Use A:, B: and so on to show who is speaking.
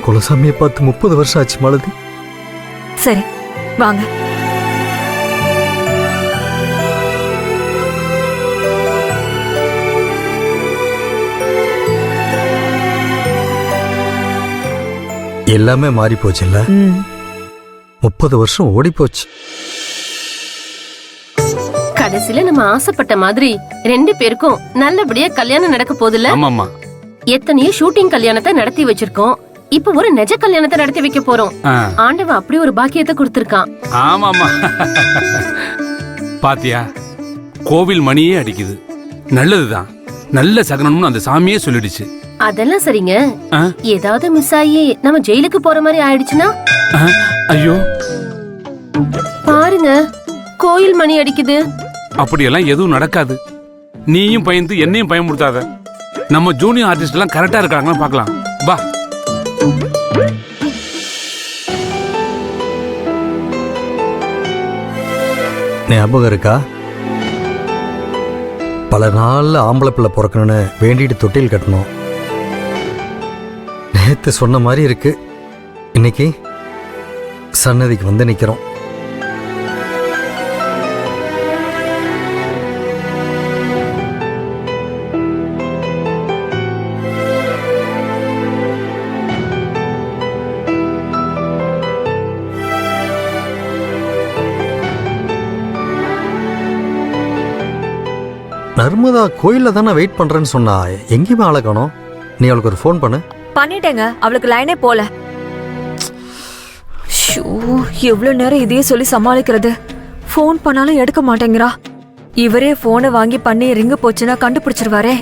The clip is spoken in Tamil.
A: குலசாமியை பார்த்து 30 வருஷம் ஆச்சு மாலதி.
B: சரி வாங்க.
A: எல்லாமே மாறி போச்சுல்ல. 30 வருஷம் ஓடி போச்சு.
C: கடைசியில நம்ம ஆசைப்பட்ட மாதிரி 2 பேருக்கும் நல்லபடியா கல்யாணம் நடக்க போகுதுல.
D: ஆமாமா.
C: எத்தனையோ ஷூட்டிங் கல்யாணத்தை நடத்தி வச்சிருக்கோம். இப்ப ஒரு நிஜ கல்யாணத்தை நடத்தி வைக்க போறோம். ஆண்டவன் அப்படி ஒரு பாக்கியத்தை கொடுத்திருக்கான்.
D: ஆமாமா. பாத்தியா, கோவில் மணியே அடிக்குது. நல்லதுதான், நல்ல சகனம்னு அந்த சாமியே சொல்லிடுச்சு.
C: அதெல்லாம் சரிங்க. ஏதாவது மிஸ் ஆகி நம்ம ஜெயிலுக்கு போற மாதிரி ஆயிடுச்சுன்னா?
D: ஐயோ
C: பாருங்க, கோயில் மணி அடிக்குது.
D: அப்படியெல்லாம் எதுவும் நடக்காது. நீயும் பயந்து என்னையும் பயமுறுத்தாத. நம்ம ஜூனியர் ஆர்டிஸ்ட் எல்லாம் கரெக்டா இருக்காங்களா பாக்கலாம். வா.
A: ஞாபகம் இருக்கா? பல நாள்ல ஆம்பளை பிள்ளை பிறக்கணும்னு வேண்டிட்டு தொட்டில் கட்டணும். நேத்து சொன்ன மாதிரி இருக்கு. இன்னைக்கு சன்னதிக்கு வந்து நிக்கிறோம். நர்மதா கோயில்ல தானே வெயிட் பண்றேன்னு சொன்னா, எங்கேயுமே ஆளை காணோம். நீ அவளுக்கு ஒரு ஃபோன் பண்ணு.
B: பண்ணிட்டேங்க, அவளுக்கு லைனே போல. எவ்வளவு நேரம் இதையே சொல்லி சமாளிக்கிறது. ஃபோன் பண்ணாலும் எடுக்க மாட்டேங்கிறா. இவரே போனை வாங்கி பண்ணி ரிங்கு போச்சுன்னா கண்டுபிடிச்சிருவாரே.